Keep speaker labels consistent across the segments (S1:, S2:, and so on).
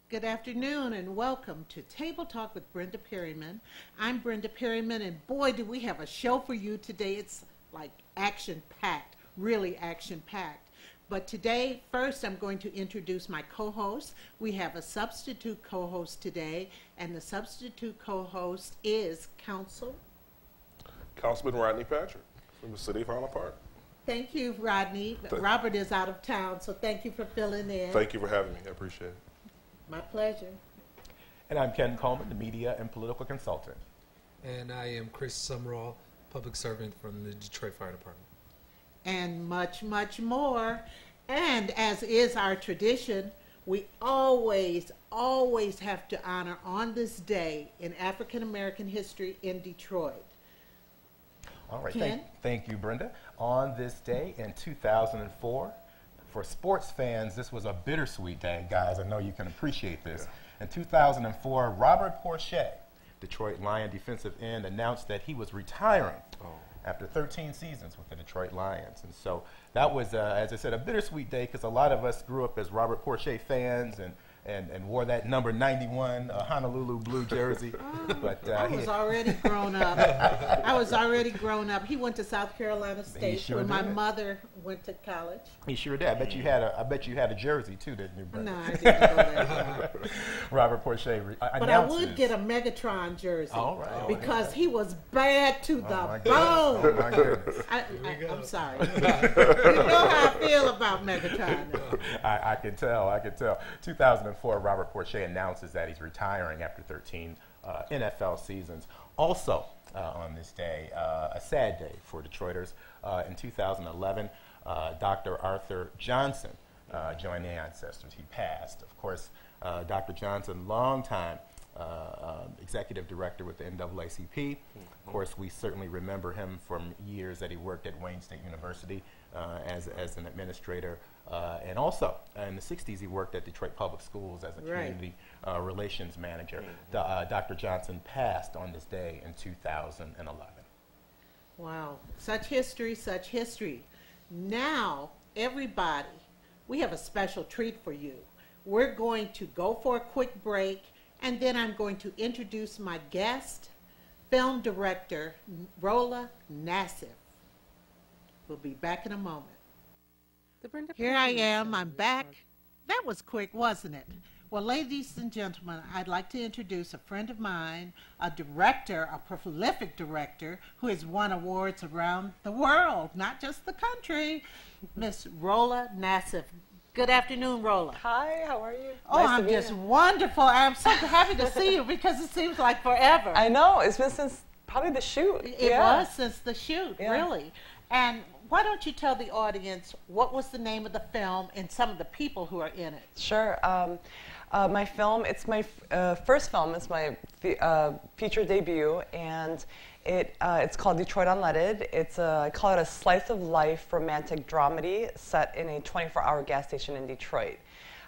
S1: Good afternoon and welcome to Table Talk with Brenda Perryman. I'm Brenda Perryman, and boy, do we have a show for you today. It's like action-packed, really action-packed. But today, first, I'm going to introduce my co-host. We have a substitute co-host today, and the substitute co-host is
S2: Councilman Rodney Patrick from the City of Highland Park.
S1: Thank you, Rodney. Robert is out of town, so thank you for filling in.
S2: Thank you for having me. I appreciate it.
S1: My pleasure.
S3: And I'm Ken Coleman, the media and political consultant.
S4: And I am Chris Summerall, public servant from the Detroit Fire Department.
S1: And much, much more. And as is our tradition, we always have to honor on this day in African American history in Detroit.
S3: All right,
S1: Ken?
S3: thank you, Brenda. On this day in 2004, for sports fans, this was a bittersweet day, guys. I know you can appreciate this. In 2004, Robert Porcher, Detroit Lion defensive end, announced that he was retiring after 13 seasons with the Detroit Lions. And so that was, as I said, a bittersweet day because a lot of us grew up as Robert Porcher fans and wore that number 91 Honolulu blue jersey. But
S1: I was already grown up. He went to South Carolina State
S3: sure
S1: when my
S3: did.
S1: mother went to college.
S3: he sure did. I bet you had a jersey too, didn't you, Brenda?
S1: No, I didn't go that far.
S3: Robert Porcher
S1: But I would get a Megatron jersey.
S3: All right.
S1: Because he was bad to the
S3: my
S1: bone.
S3: Oh, my goodness.
S1: I'm sorry. You know how I feel about Megatron.
S3: I can tell. 2004, Robert Porcher announces that he's retiring after 13 NFL seasons. Also, on this day, a sad day for Detroiters. In 2011, Dr. Arthur Johnson joined the ancestors. He passed. Of course, Dr. Johnson, longtime executive director with the NAACP. Of course, we certainly remember him from years that he worked at Wayne State University as an administrator. And also, in the 60s, he worked at Detroit Public Schools as a community relations manager. Dr. Johnson passed on this day in 2011.
S1: Wow. Such history, such history. Now, everybody, we have a special treat for you. We're going to go for a quick break, and then I'm going to introduce my guest, film director, Rolla Nassif. We'll be back in a moment. Here I am. I'm back. That was quick, wasn't it? Well, ladies and gentlemen, I'd like to introduce a friend of mine, a director, a prolific director, who has won awards around the world, not just the country, Miss Rolla Nassif. Good afternoon, Rolla.
S5: Hi, how are you?
S1: Oh,
S5: Nice to
S1: I'm
S5: be
S1: just
S5: here.
S1: wonderful. I'm so happy to see you because it seems like forever.
S5: I know, it's been since probably the shoot.
S1: It was since the shoot,
S5: Yeah.
S1: really. And why don't you tell the audience what was the name of the film and some of the people who are in it?
S5: Sure. My film, it's my first film. It's my feature debut, and it's called Detroit Unleaded. I call it a slice of life romantic dramedy set in a 24-hour gas station in Detroit.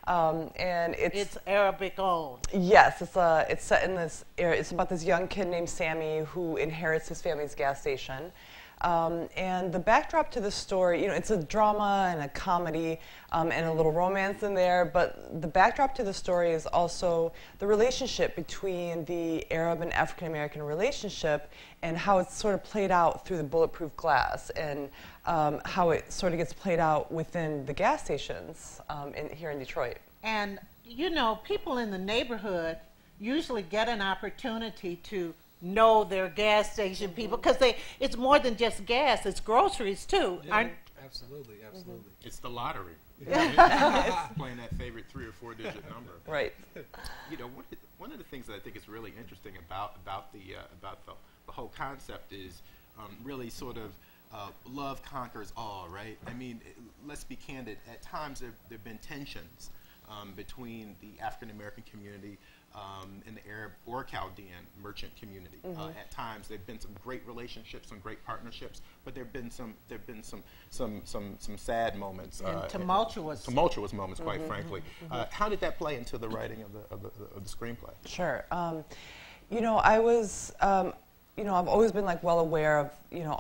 S5: And
S1: It's Arabic owned.
S5: Yes, it's set in this era. It's about this young kid named Sammy who inherits his family's gas station. And the backdrop to the story, it's a drama and a comedy and a little romance in there, but the backdrop to the story is also the relationship between the Arab and African American relationship and how it's sort of played out through the bulletproof glass and how it sort of gets played out within the gas stations here in Detroit.
S1: And, people in the neighborhood usually get an opportunity to know their gas station people because it's more than just gas, it's groceries too.
S4: Yeah, absolutely.
S6: It's the lottery. Playing that favorite 3 or 4 digit number.
S5: Right.
S6: One of the things that I think is really interesting about the whole concept is really sort of love conquers all, right? I mean, let's be candid. At times there have been tensions between the African American community in the Arab or Chaldean merchant community. At times, there've been some great relationships, some great partnerships, but there've been some sad moments,
S1: And tumultuous
S6: moments, quite frankly. How did that play into the writing of the screenplay?
S5: Sure. I was I've always been like well aware of,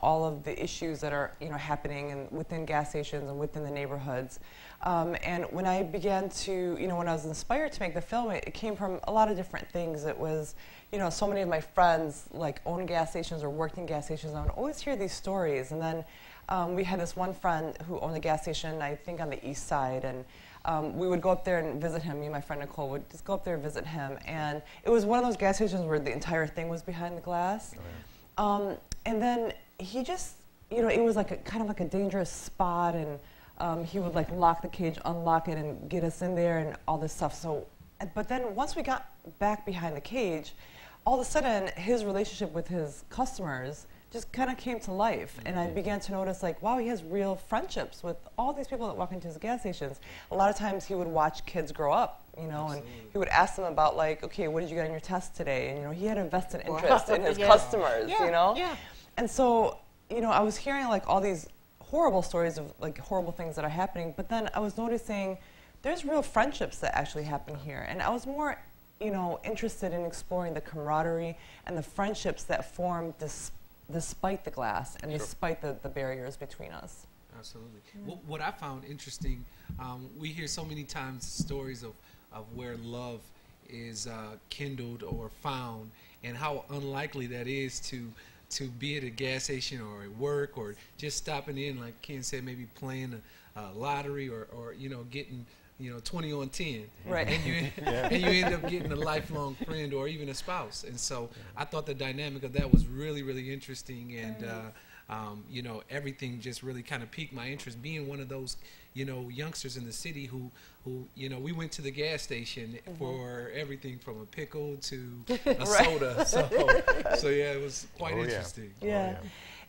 S5: all of the issues that are, happening within gas stations and within the neighborhoods. And when I began to, when I was inspired to make the film, it came from a lot of different things. It was, so many of my friends like own gas stations or worked in gas stations. I would always hear these stories. And then we had this one friend who owned a gas station, I think on the east side, and we would go up there and visit him. Me and my friend Nicole would just go up there and visit him. And it was one of those gas stations where the entire thing was behind the glass. Oh, yeah. And then he just, it was like kind of like a dangerous spot, and he would like lock the cage, unlock it, and get us in there and all this stuff. So, but then once we got back behind the cage, all of a sudden his relationship with his customers just kind of came to life. And I began to notice, like, wow, he has real friendships with all these people that walk into his gas stations. A lot of times he would watch kids grow up, and he would ask them about, like, okay, what did you get on your test today? And, he had a vested interest in his customers,
S1: Yeah.
S5: And so, I was hearing, like, all these horrible stories of, like, horrible things that are happening, but then I was noticing there's real friendships that actually happen here. And I was more, interested in exploring the camaraderie and the friendships that form despite the glass and despite the barriers between us.
S4: Absolutely. What I found interesting, we hear so many times stories of where love is kindled or found, and how unlikely that is to be at a gas station or at work, or just stopping in, like Ken said, maybe playing a lottery or getting 20 on 10,
S5: right?
S4: And you end up getting a lifelong friend or even a spouse. And so I thought the dynamic of that was really, really interesting, and everything just really kind of piqued my interest. Being one of those youngsters in the city who we went to the gas station for everything from a pickle to a soda. So yeah, it was quite interesting.
S5: Yeah.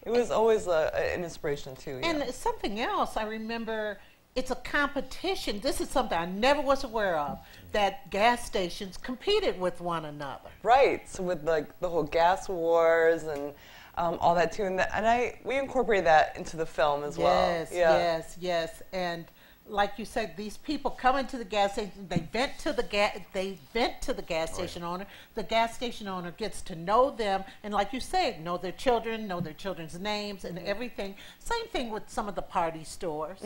S5: It was always an inspiration too.
S1: And something else I remember. It's a competition. This is something I never was aware of, that gas stations competed with one another.
S5: Right. So with like the whole gas wars and all that too, and we incorporated that into the film as well.
S1: Yes. And like you said, these people come into the gas station. They vent to the gas station owner. The gas station owner gets to know them, and like you say, know their children, know their children's names and everything. Same thing with some of the party stores.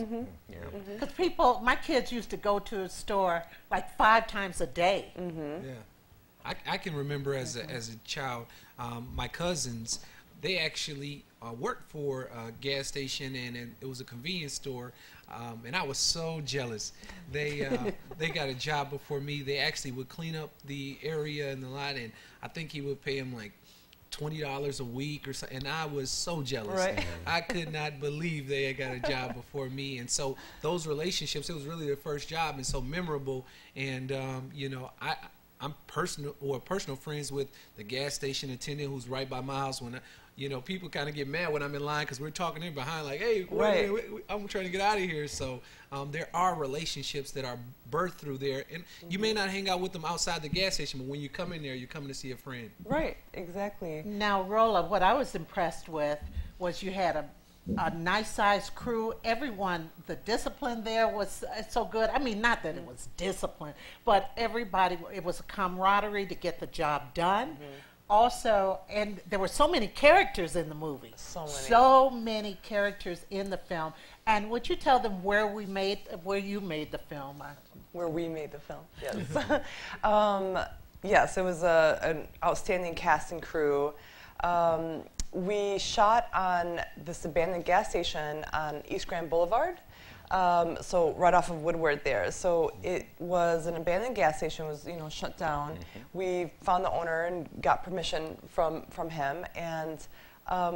S1: Because my kids used to go to a store like 5 times a day.
S4: Yeah, I can remember as a child, my cousins, they actually worked for a gas station, and it was a convenience store. And I was so jealous. They got a job before me. They actually would clean up the area and the lot, and I think he would pay them like $20 a week or something. And I was so jealous.
S5: Right.
S4: I could not believe they had got a job before me. And so those relationships, it was really their first job, and so memorable. And I'm personal friends with the gas station attendant who's right by my house. When people kind of get mad when I'm in line because we're talking in behind, like, hey, wait, I'm trying to get out of here. So there are relationships that are birthed through there. And you may not hang out with them outside the gas station, but when you come in there, you're coming to see a friend.
S5: Right, exactly.
S1: Now, Rolla, what I was impressed with was you had a nice-sized crew. Everyone, the discipline there was so good. I mean, not that it was discipline, but everybody, it was a camaraderie to get the job done. Also, and there were so many characters in the movie. So many characters in the film. And would you tell them where you made the film?
S5: Where we made the film, yes. Yes, it was an outstanding cast and crew. We shot on this abandoned gas station on East Grand Boulevard. So right off of Woodward there. So it was an abandoned gas station, was shut down. We found the owner and got permission from him, and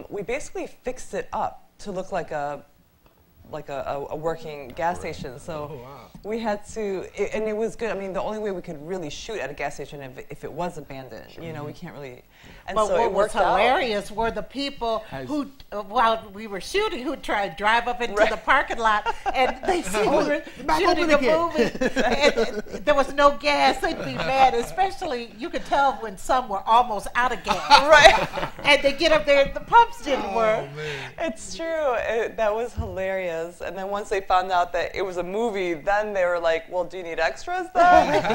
S5: we basically fixed it up to look like a working gas station. So we had to, and it was good. I mean, the only way we could really shoot at a gas station if it was abandoned. We can't really. And
S1: but
S5: so
S1: what was hilarious were the people who, while we were shooting, who tried to drive up into the parking lot, and they see we were shooting a movie, and there was no gas. They'd be mad, especially you could tell when some were almost out of gas.
S5: Right.
S1: And they get up there, the pumps didn't work.
S4: Man.
S5: It's true. That was hilarious. And then once they found out that it was a movie, then they were like, "Well, do you need extras then?"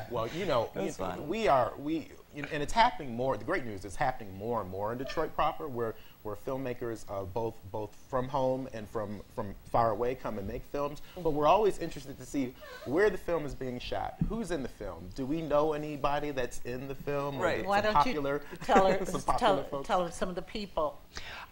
S3: Well,
S5: It was fun.
S3: and it's happening more. The great news is happening more and more in Detroit proper, where filmmakers both from home and from far away come and make films. But we're always interested to see where the film is being shot, who's in the film. Do we know anybody that's in the film?
S5: Right.
S1: Why don't
S3: popular,
S1: you tell her,
S3: some popular folks?
S1: tell her some of the people?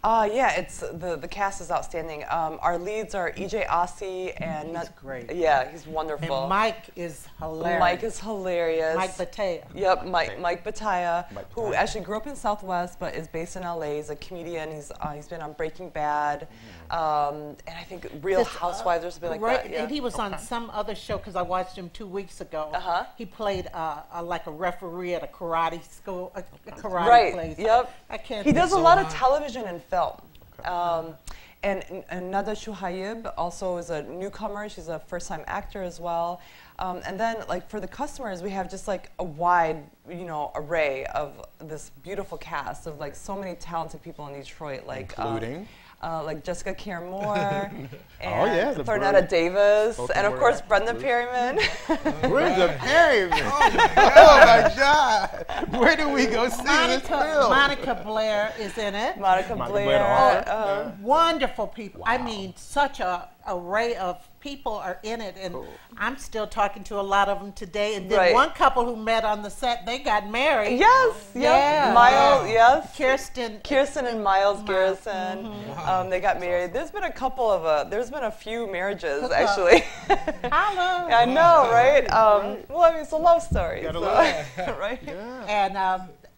S5: Yeah, it's the cast is outstanding. Our leads are E.J. Ossie and
S1: He's great.
S5: Yeah, he's wonderful.
S1: And Mike is hilarious.
S5: Mike is hilarious.
S1: Mike Batea.
S5: Yep, Mike Batea,
S3: Mike
S5: who
S3: Batea.
S5: actually grew up in Southwest but is based in LA. He's a comedian. He's been on Breaking Bad, and I think Real Housewives or something like
S1: Right,
S5: that. Yeah.
S1: and he was on some other show because I watched him 2 weeks ago.
S5: Uh-huh.
S1: He played like a referee at a karate school, a karate
S5: Right.
S1: place.
S5: Yep.
S1: I can't.
S5: He
S1: think
S5: does a
S1: of-
S5: lot of television and film. And Nada Shuhaib also is a newcomer. She's a first-time actor as well. And then, like, for the customers, we have just like a wide, array of this beautiful cast of like so many talented people in Detroit, like
S3: Including?
S5: like Jessica Care Moore, and
S3: yeah, the
S5: Thornetta
S3: brilliant
S5: Davis,
S3: spoken
S5: and of
S3: word
S5: course Brenda
S3: actress.
S5: Perryman.
S3: Brenda Perryman. Oh my God! Where do we go see this film?
S1: Monica Blair is in it.
S5: Monica
S3: Monica
S5: Blair.
S3: Blair, the author.
S1: Wonderful people. I
S3: Wow.
S1: mean, such a array of people are in it, and
S3: Cool.
S1: I'm still talking to a lot of them today. And then
S5: Right.
S1: one couple who met on the set, they got married.
S5: Yes,
S1: Yeah.
S5: yep. Miles, yes.
S1: Kirsten
S5: and Miles Garrison,
S1: Mm-hmm.
S5: they got married. There's been a few marriages actually.
S1: Holla.
S5: I know, right? Well, I mean, it's a love story,
S3: Gotta
S5: so-
S3: love
S5: right?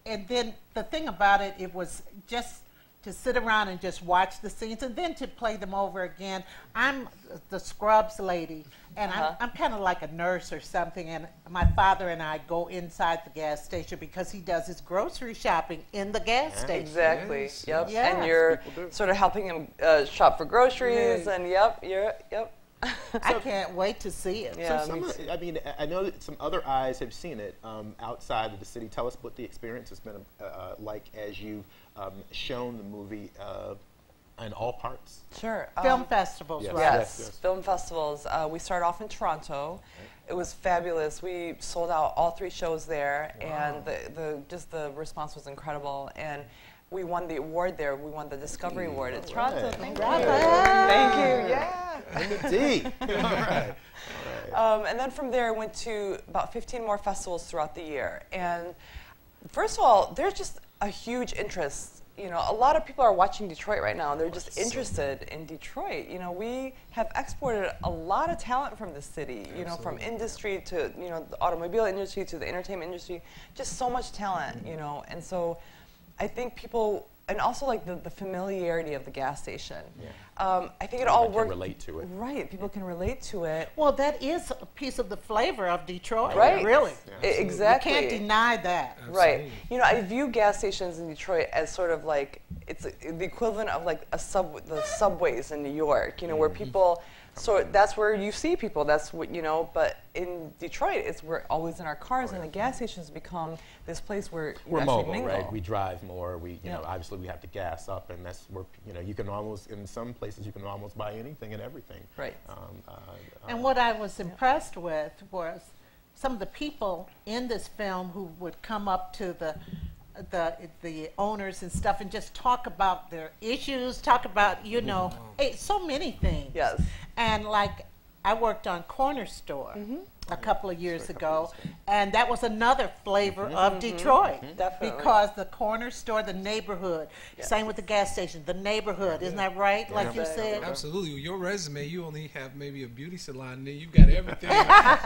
S1: And then the thing about it, it was just to sit around and just watch the scenes and then to play them over again. I'm the scrubs lady, and I'm kind of like a nurse or something, and my father and I go inside the gas station because he does his grocery shopping in the gas station.
S5: Exactly.
S3: Yes,
S5: Yep.
S1: yes.
S5: And you're
S3: People do.
S5: sort of helping him shop for groceries,
S1: Right.
S5: and yep.
S1: I can't wait to see it.
S5: Yeah.
S3: I mean, I know that some other eyes have seen it outside of the city. Tell us what the experience has been like as you've shown the movie in all parts.
S5: Sure.
S1: Film festivals,
S3: yes.
S1: right?
S5: Yes, film festivals. We started off in Toronto. It was fabulous. We sold out all 3 shows there, and the response was incredible. And we won the award there. We won the Discovery Award in Toronto.
S3: right.
S5: Thank you.
S1: Right.
S5: Thank you. Yeah.
S3: In the D. All right.
S5: And then from there, I went to about 15 more festivals throughout the year. And first of all, there's just a huge interest. A lot of people are watching Detroit right now. They're just interested in Detroit. We have exported a lot of talent from the city, from industry to, the automobile industry to the entertainment industry, just so much talent, And so I think people, and also like the familiarity of the gas station. I think it all
S3: Everyone can
S5: works.
S3: relate to it.
S5: Right, people can relate to it.
S1: Well, that is a piece of the flavor of Detroit,
S5: Right.
S1: really.
S5: Exactly.
S1: You can't deny that.
S5: Right. I view gas stations in Detroit as sort of like it's the equivalent of like the subways in New York. Where people. So that's where you see people. That's what But in Detroit, we're always in our cars, and the gas stations become this place where you
S3: We're
S5: actually
S3: mobile,
S5: mingle.
S3: right? We drive more. We,
S5: Yeah.
S3: obviously we have to gas up, and that's where you can almost, in some places, you can almost buy anything and everything.
S5: Right.
S1: And what I was impressed with was some of the people in this film who would come up to the owners and stuff and just talk about their issues, talk about, so many things.
S5: Yes.
S1: And like I worked on Corner Store a couple of years ago, and that was another flavor of Detroit.
S5: Definitely.
S1: Because the corner store, the neighborhood, same with the gas station, the neighborhood, isn't that right? Like you said?
S4: Absolutely. Your resume, you only have maybe a beauty salon, and then you've got everything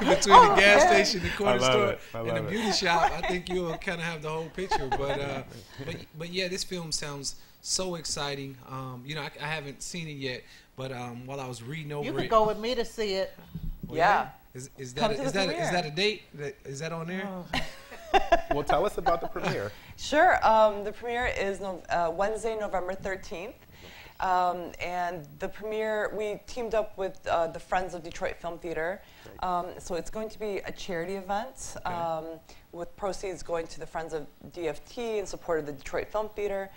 S4: between the gas station, the corner
S3: love
S4: store,
S3: it. I
S4: and the
S3: love it.
S4: beauty shop. I think you'll kind of have the whole picture. But yeah, this film sounds so exciting. I haven't seen it yet, but while I was reading over
S1: You could
S4: it,
S1: go with me to see it.
S5: Yeah.
S4: Is
S5: Come
S4: that
S5: to
S4: is
S5: the
S4: that
S5: premiere.
S4: is that a date? Is that on there?
S3: Well, tell us about the premiere.
S5: Sure. The premiere is Wednesday, November 13th. And the premiere, we teamed up with the Friends of Detroit Film Theater. So it's going to be a charity event with proceeds going to the Friends of DFT in support of the Detroit Film Theater.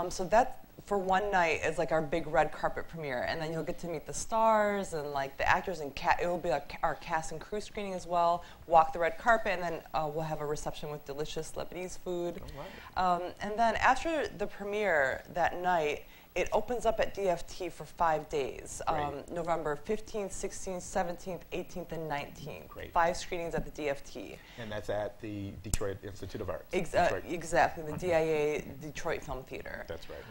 S5: So that for one night is like our big red carpet premiere, and then you'll get to meet the stars and like the actors, and it will be like our cast and crew screening as well. Walk the red carpet, and then we'll have a reception with delicious Lebanese food. And then after the premiere that night, it opens up at DFT for 5 days, November 15th, 16th, 17th, 18th, and 19th.
S3: Great.
S5: 5 screenings at the DFT.
S3: And that's at the Detroit Institute of Arts.
S5: Exactly, the DIA Detroit Film Theater.
S3: That's right.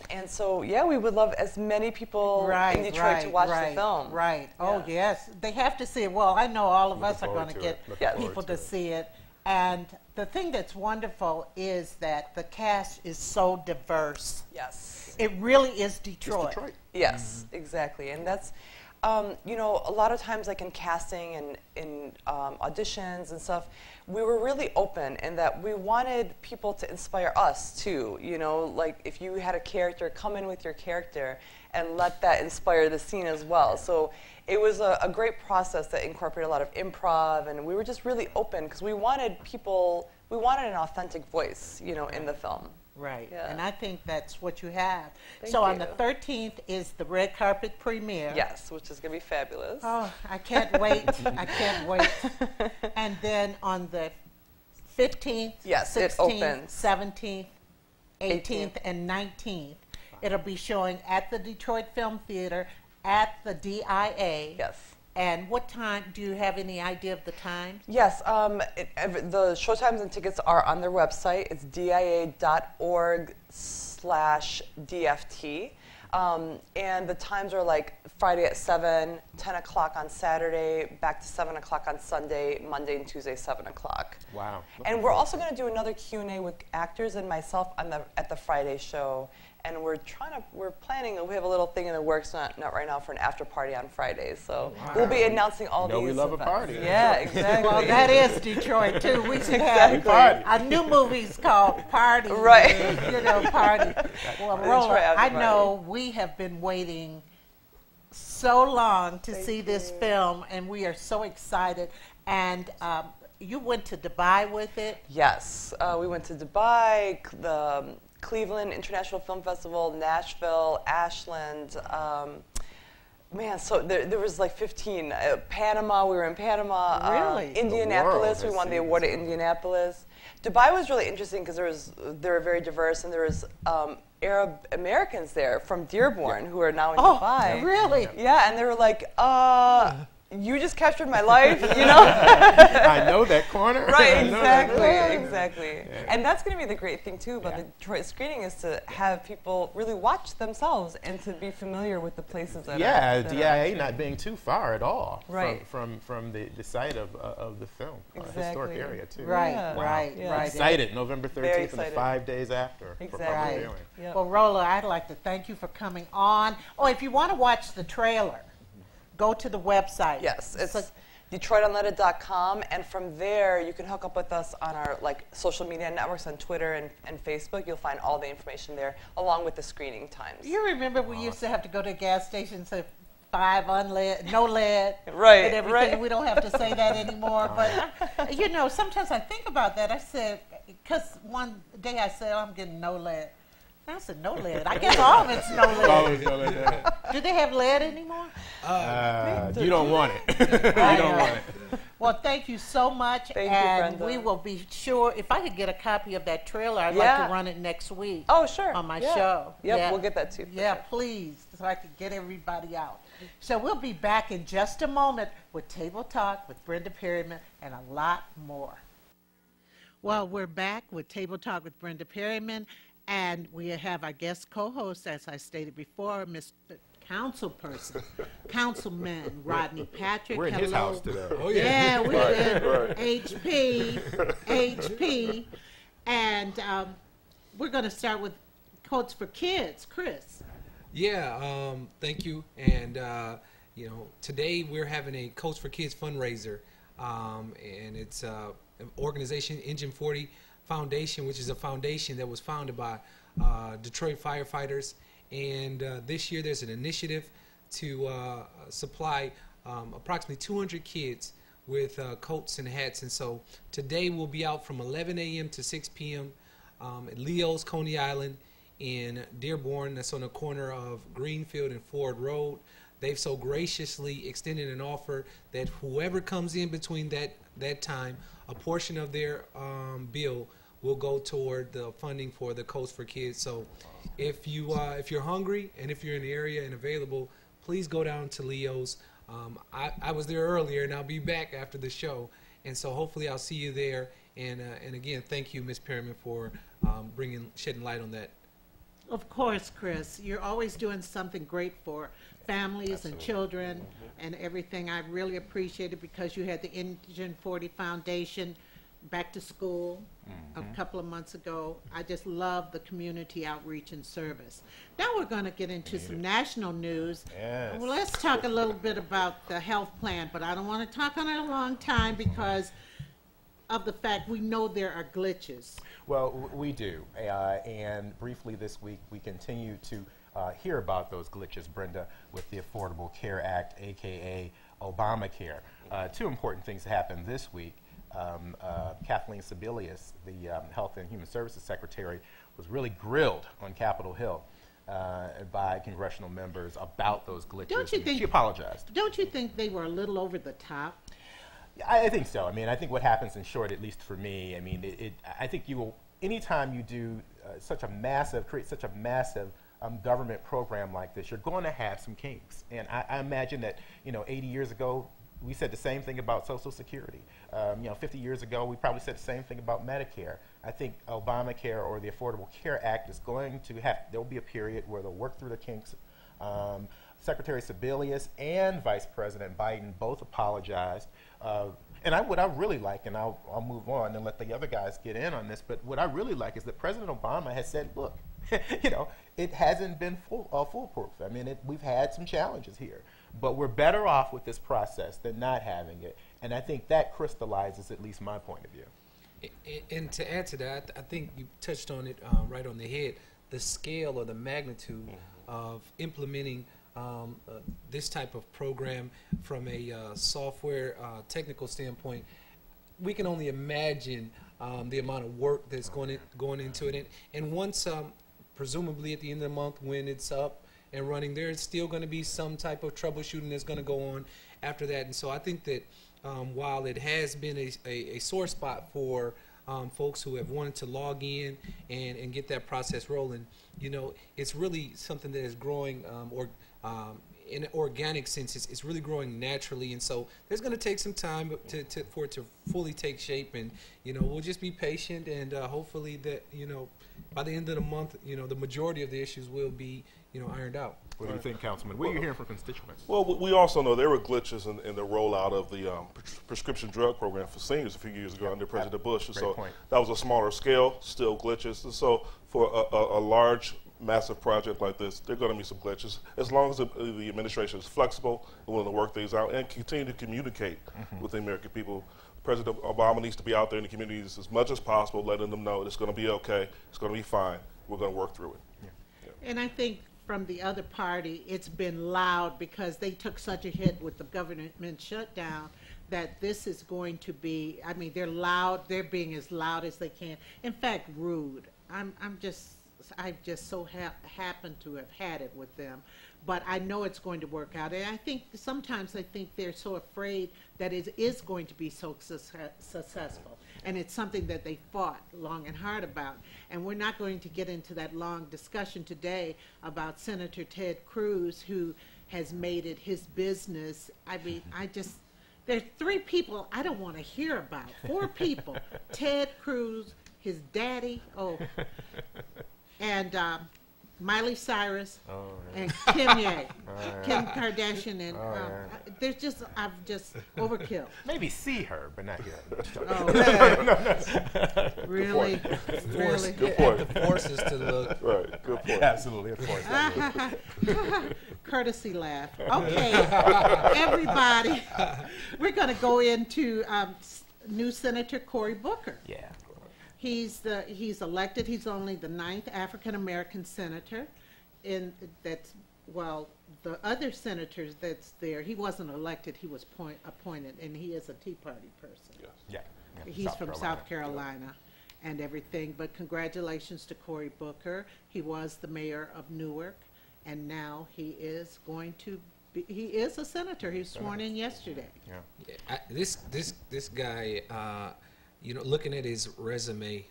S5: And so, yeah, we would love as many people in Detroit to watch the film.
S1: Right.
S5: Yeah.
S1: Oh, yes. They have to see it. Well, I know all of
S3: Looking
S1: us are
S3: forward
S1: going to
S3: to it.
S1: get
S3: Looking forward
S1: people
S3: to
S1: to
S3: it.
S1: see it. And the thing that's wonderful is that the cast is so diverse.
S5: Yes.
S1: It really is Detroit.
S2: It's Detroit.
S5: Yes, exactly. And that's, you know, a lot of times like in casting and in auditions and stuff, we were really open in that we wanted people to inspire us too. You know, like if you had a character, come in with your character and let that inspire the scene as well. So it was a great process that incorporated a lot of improv, and we were just really open because we wanted an authentic voice, you know, in the film.
S1: Right.
S5: Yeah.
S1: And I think that's what you have.
S5: Thank
S1: so on the
S5: you.
S1: 13th is the red carpet premiere.
S5: Yes, which is going to be fabulous.
S1: Oh, I can't wait. I can't wait. And then on the 15th,
S5: Yes, it
S1: 16th,
S5: opens.
S1: 17th, 18th,
S5: 18th.
S1: and 19th, it'll be showing at the Detroit Film Theater at the DIA.
S5: Yes.
S1: And what time, do you have any idea of the time?
S5: Yes, the showtimes and tickets are on their website. It's dia.org/DFT. And the times are like Friday at 7, 10 o'clock on Saturday, back to 7 o'clock on Sunday, Monday and Tuesday, 7 o'clock.
S3: Wow.
S5: And we're also going to do another Q&A with actors and myself at the Friday show. And we're planning, we have a little thing in the works, not right now, for an after party on Friday. So we'll be announcing all
S3: You know
S5: these
S3: we love a
S5: events.
S3: party.
S5: Yeah, exactly.
S1: Well, that is Detroit, too. We should
S5: Exactly.
S1: have a new movie's called Party.
S5: Right.
S1: You know, Party. Well,
S5: Detroit
S1: Rolla,
S5: after
S1: I
S5: party.
S1: know we have been waiting so long to see this film, and we are so excited. And you went to Dubai with it.
S5: Yes, we went to Dubai, the Cleveland International Film Festival, Nashville, Ashland. Man, so there was like 15. Panama, we were in Panama.
S1: Really?
S5: Indianapolis,
S3: The
S5: we
S3: world
S5: won the
S3: has
S5: award at
S3: seen
S5: Indianapolis. Dubai was really interesting because they were very diverse, and there was Arab Americans there from Dearborn who are now in
S1: Oh,
S5: Dubai.
S1: really?
S5: Yeah, and they were like, you just captured my life, you know?
S3: I know that corner.
S5: Right,
S3: I know that
S5: exactly,
S3: corner.
S5: exactly. And that's going to be the great thing, too, about the Detroit screening is to have people really watch themselves and to be familiar with the places that
S3: Yeah,
S5: are. that are
S3: DIA
S5: actually-
S3: not being too far at all
S5: Right.
S3: from the site of the film. Historic
S5: Exactly.
S3: area, too.
S1: Right,
S5: Yeah.
S1: right,
S5: Yeah.
S1: right.
S3: Excited, November 13th and the
S5: excited.
S3: 5 days after for
S5: Exactly.
S3: public
S1: Right.
S3: viewing.
S5: Yep.
S1: Well, Rolla, I'd like to thank you for coming on. Oh, if you want to watch the trailer, go to the website.
S5: Yes, it's
S1: So-
S5: DetroitUnleaded.com, and from there you can hook up with us on our social media networks on Twitter and Facebook. You'll find all the information there, along with the screening times.
S1: You remember we used to have to go to a gas station and say 5 unlead, no lead,
S5: Right,
S1: and everything.
S5: right.
S1: We don't have to say that anymore. But you know, sometimes I think about that. I said, because one day I said, I'm getting no lead. I said, no lead. I guess all of it's no lead.
S3: Always go like that.
S1: Do they have lead anymore?
S3: You don't want it.
S1: I
S3: You don't
S1: know.
S3: want it.
S1: Well, thank you so much.
S5: Thank you,
S1: and
S5: Brenda.
S1: we will be sure, if I could get a copy of that trailer, I'd like
S5: Yeah.
S1: to run it next week.
S5: Oh, sure.
S1: On my
S5: Yeah.
S1: show.
S5: Yep,
S1: Yeah.
S5: we'll get that too. for
S1: Yeah,
S5: sure.
S1: please, so I can get everybody out. So we'll be back in just a moment with Table Talk with Brenda Perryman and a lot more. Well, we're back with Table Talk with Brenda Perryman, and we have our guest co-host, as I stated before, Mr. Councilperson, Councilman Rodney Patrick.
S3: We're in his
S1: Hello.
S3: house today.
S4: Oh,
S1: Yeah, we're
S2: Right,
S1: in
S2: right.
S1: HP, and we're going to start with Coats for Kids, Chris.
S4: Yeah, thank you. And, today we're having a Coach for Kids fundraiser. And it's an organization, Engine 40 Foundation, which is a foundation that was founded by Detroit firefighters. And this year there's an initiative to supply approximately 200 kids with coats and hats. And so today we'll be out from 11 a.m. to 6 p.m. At Leo's, Coney Island, in Dearborn, that's on the corner of Greenfield and Ford Road. They've so graciously extended an offer that whoever comes in between that time, a portion of their bill will go toward the funding for the Coast for Kids. So if you're hungry and if you're in the area and available, please go down to Leo's. I was there earlier, and I'll be back after the show, and so hopefully I'll see you there. And again, thank you, Ms. Perryman, for shedding light on that.
S1: Of course, Chris. You're always doing something great for families and children and everything. I really appreciate it because you had the Engine 40 Foundation back to school a couple of months ago. I just love the community outreach and service. Now we're going to get into some national news.
S3: Yes.
S1: Well, let's talk a little bit about the health plan, but I don't want to talk on it a long time because of the fact we know there are glitches.
S3: Well, we do. And briefly this week, we continue to hear about those glitches, Brenda, with the Affordable Care Act, a.k.a. Obamacare. Two important things happened this week. Kathleen Sebelius, the Health and Human Services Secretary, was really grilled on Capitol Hill by congressional members about those glitches.
S1: Don't you think-
S3: She apologized.
S1: Don't you think they were a little over the top?
S3: I think so. I mean, I think what happens in short, at least for me, I mean, I think you will, anytime you do create such a massive government program like this, you're going to have some kinks. And I imagine that, 80 years ago, we said the same thing about Social Security. 50 years ago, we probably said the same thing about Medicare. I think Obamacare or the Affordable Care Act is going to there'll be a period where they'll work through the kinks. Secretary Sebelius and Vice President Biden both apologized. And what I really like, and I'll move on and let the other guys get in on this, but what I really like is that President Obama has said, look, it hasn't been foolproof. I mean, we've had some challenges here, but we're better off with this process than not having it. And I think that crystallizes at least my point of view.
S4: And to add to that, I think you touched on it right on the head, the scale or the magnitude of implementing this type of program from a software technical standpoint. We can only imagine the amount of work that's going into it. And once, presumably at the end of the month when it's up and running, there's still going to be some type of troubleshooting that's going to go on after that. And so I think that while it has been a sore spot for folks who have wanted to log in and get that process rolling, it's really something that is growing in an organic sense. It's really growing naturally, and so there's going to take some time for it to fully take shape. And we'll just be patient, and hopefully that by the end of the month, the majority of the issues will be ironed out.
S3: What do you think, Councilman? What are you hearing from constituents?
S2: Well, we also know there were glitches in the rollout of the prescription drug program for seniors a few years ago under President Bush. And
S3: Great
S2: so
S3: point.
S2: that was a smaller scale, still glitches. And so for a large, massive project like this, there are going to be some glitches. As long as the administration is flexible and willing to work things out and continue to communicate with the American people, President Obama needs to be out there in the communities as much as possible, letting them know it's going to be okay, it's going to be fine, we're going to work through it.
S1: And I think from the other party, it's been loud because they took such a hit with the government shutdown that this is going to be, I mean, they're loud, they're being as loud as they can. In fact, rude. I just so happen to have had it with them. But I know it's going to work out. And I think sometimes they're so afraid that it is going to be so successful. And it's something that they fought long and hard about. And we're not going to get into that long discussion today about Senator Ted Cruz, who has made it his business. I mean, there's 3 people I don't want to hear about. 4 people. Ted Cruz, his daddy, and Miley Cyrus, and Kim Ye, Kim Kardashian, and I've just overkill.
S3: Maybe see her, but not hear her.
S1: Oh, man. Really? Really?
S2: Good point.
S4: The forces to look.
S2: Right, good point.
S3: Absolutely, of course.
S1: Courtesy laugh. Okay, everybody, we're going to go into new Senator Cory Booker.
S3: Yeah.
S1: He's elected. He's only the 9th African American senator, the other senators that's there. He wasn't elected. He was appointed, and he is a Tea Party person.
S2: Yes.
S3: Yeah.
S1: He's from South Carolina, and everything. But congratulations to Cory Booker. He was the mayor of Newark, and now he is going to be, he is a senator. He was sworn in yesterday.
S3: Yeah.
S4: Yeah, this guy, you know, looking at his resume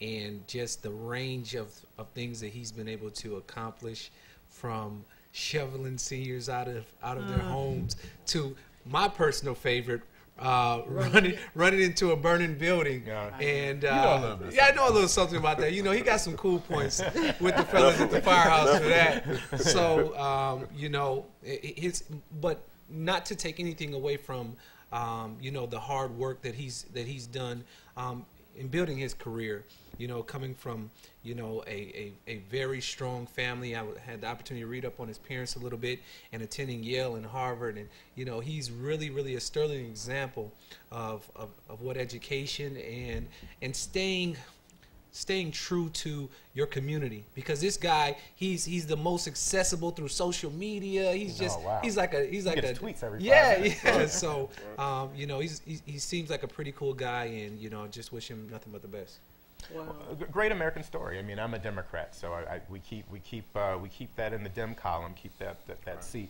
S4: and just the range of things that he's been able to accomplish, from shoveling seniors out of their homes to my personal favorite, running into a burning building.
S3: Yeah.
S4: And
S3: You know a little bit
S4: yeah, I know a little something about that. You know, he got some cool points with the fellas at the firehouse for that. So you know, but not to take anything away from you know, the hard work that he's done in building his career. You know, coming from, you know, a very strong family. I had the opportunity to read up on his parents a little bit, and attending Yale and Harvard. And, you know, he's really a sterling example of what education and staying true to your community. Because this guy, he's the most accessible through social media. He's just,
S3: wow.
S4: he's like
S3: He gets tweets every 5
S4: yeah,
S3: minutes.
S4: yeah. So, you know, he seems like a pretty cool guy, and, you know, just wish him nothing but the best.
S1: Wow.
S3: A great American story. I mean, I'm a Democrat, so we keep that in the Dem column, keep that seat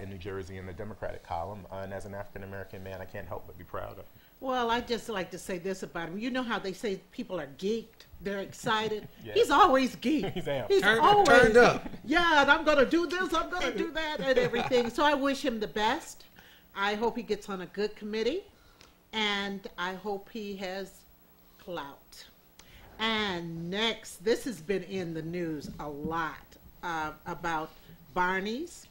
S3: in New Jersey in the Democratic column. And as an African American man, I can't help but be proud of him.
S1: Well, I just like to say this about him. You know how they say people are geeked? They're excited.
S3: Yeah.
S1: He's always geeked.
S3: He's amped.
S1: He's always
S4: Turned up.
S1: Yeah, and I'm going to do this, I'm going to do that, and everything. So I wish him the best. I hope he gets on a good committee, and I hope he has clout. And next, this has been in the news a lot about Barney's.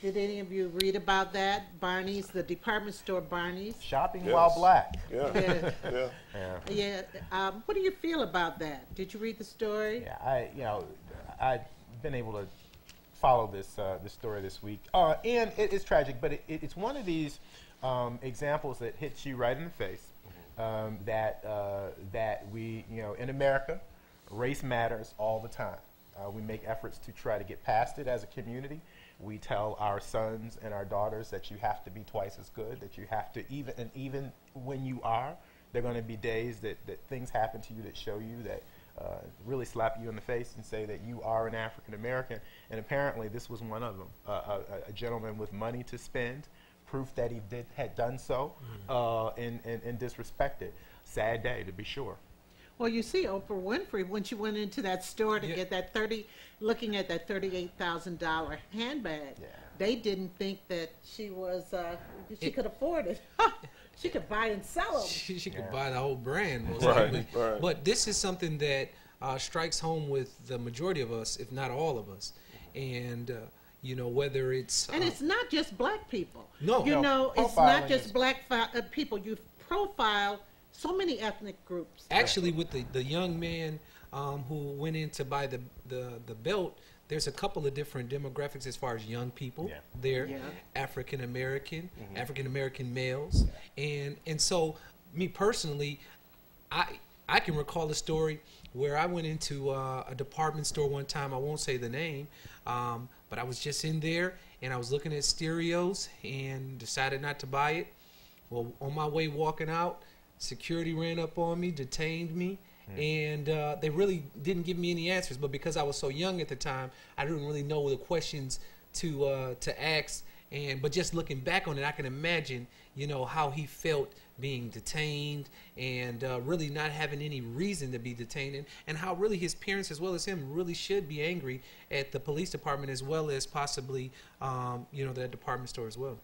S1: Did any of you read about that? Barney's, the department store Barney's.
S3: Shopping
S2: Yes.
S3: while black.
S2: Yeah.
S1: Yeah.
S2: Yeah.
S1: Yeah. What do you feel about that? Did you read the story?
S3: Yeah, I've been able to follow this story this week, and it's tragic, but it's one of these examples that hits you right in the face. That we, you know, in America, race matters all the time. We make efforts to try to get past it as a community. We tell our sons and our daughters that you have to be twice as good, that you have to, even when you are, there are going to be days that things happen to you that show you that really slap you in the face and say that you are an African American. And apparently this was one of them, a gentleman with money to spend, proof that he had done so, and disrespected. Sad day, to be sure.
S1: Well, you see, Oprah Winfrey, when she went into that store to
S4: Yeah.
S1: get that looking at that $38,000 handbag,
S3: Yeah.
S1: they didn't think that she was, she could afford it. She could buy and sell them.
S4: She could buy the whole brand, most
S2: Right,
S4: likely.
S2: right.
S4: But this is something that strikes home with the majority of us, if not all of us. And you know, whether it's
S1: And it's not just black people.
S4: No.
S1: You
S3: No,
S1: know, it's
S3: profiling
S1: not just
S3: is-
S1: black people. You profile so many ethnic groups.
S4: actually with the young man who went in to buy the belt. There's a couple of different demographics as far as young people.
S3: Yeah.
S4: They're
S1: Yeah.
S4: African American, African American males, and so me personally, I can recall a story where I went into a department store one time. I won't say the name, but I was just in there and I was looking at stereos and decided not to buy it. Well, on my way walking out, security ran up on me, detained me, and they really didn't give me any answers. But because I was so young at the time, I didn't really know the questions to ask. But just looking back on it, I can imagine, you know, how he felt being detained and really not having any reason to be detained, and how really his parents as well as him really should be angry at the police department as well as possibly, you know, that department store as well.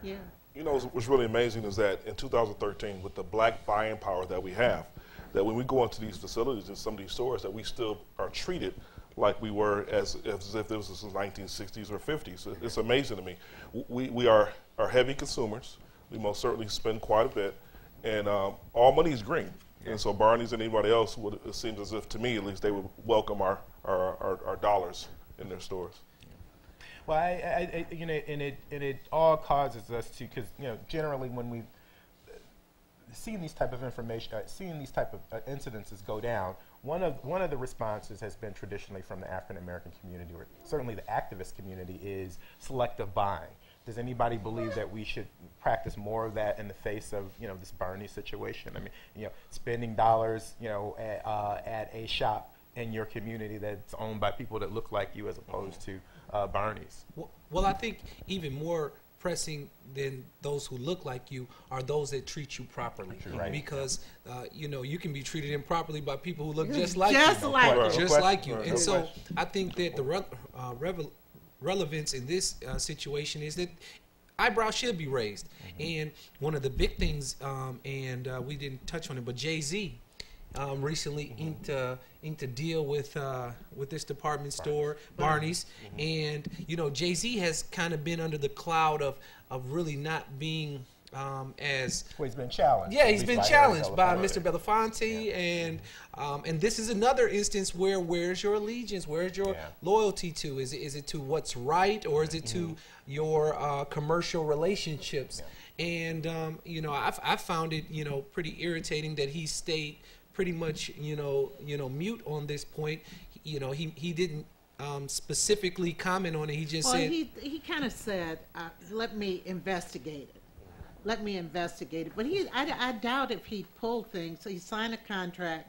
S1: Yeah.
S2: You know, what's really amazing is that in 2013, with the black buying power that we have, that when we go into these facilities and some of these stores, that we still are treated like we were as if this was the 1960s or 50s. It's amazing to me. We are heavy consumers. We most certainly spend quite a bit, and all money is green. And so Barney's and anybody else it seems as if, to me at least, they would welcome our dollars in their stores.
S3: Well, you know, and it all causes us to, because, you know, generally when we seeing these type of information, seeing these type of incidences go down, one of the responses has been traditionally from the African American community, or certainly the activist community, is selective buying. does anybody believe that we should practice more of that in the face of, this Bernie situation? I mean, spending dollars, at a shop in your community that's owned by people that look like you as opposed to Bernie's.
S4: Well, I think even more pressing than those who look like you are those that treat you properly.
S3: Right.
S4: Because you can be treated improperly by people who look just like
S1: Just
S4: you,
S1: like
S2: you.
S4: just like you.
S2: Right.
S4: And
S2: No
S4: so
S2: question.
S4: I think that the relevance in this situation is that eyebrows should be raised. And one of the big things, and we didn't touch on it, but Jay-Z recently inked a deal with this department store, Barney's, and Jay-Z has kind of been under the cloud of really not being as
S3: Well, he's been challenged.
S4: yeah,
S3: at
S4: he's
S3: least
S4: been
S3: by Eric
S4: challenged by
S3: Belafonte.
S4: Mr. Belafonte, and this is another instance where's your allegiance, where's your loyalty to? Is it to what's right, or is it to your commercial relationships? And I found it pretty irritating that he stayed pretty much mute on this point. He didn't specifically comment on it. He just said
S1: he kind of said, let me investigate it. Let me investigate it. But I doubt if he pulled things. So he signed a contract,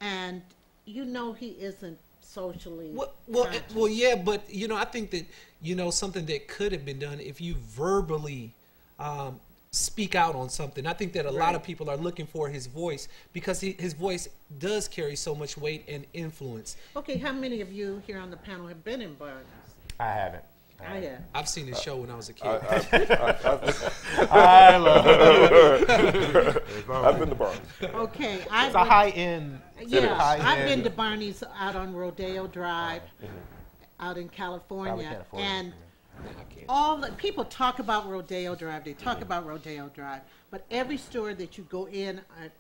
S1: and he isn't socially.
S4: Well, yeah, but I think that something that could have been done if you verbally speak out on something. I think that a lot of people are looking for his voice because his voice does carry so much weight and influence.
S1: Okay, how many of you here on the panel have been in Barney's?
S3: I haven't.
S1: I have.
S4: I've seen his show when I was a kid.
S3: I love it.
S2: I've been to Barney.
S1: Okay,
S3: It's a high-end.
S1: Yeah, I've
S3: high-end.
S1: been to Barney's out on Rodeo Drive, out in California,
S3: California.
S1: and
S4: I can't.
S1: all the people talk about Rodeo Drive. They talk about Rodeo Drive, but every store that you go in at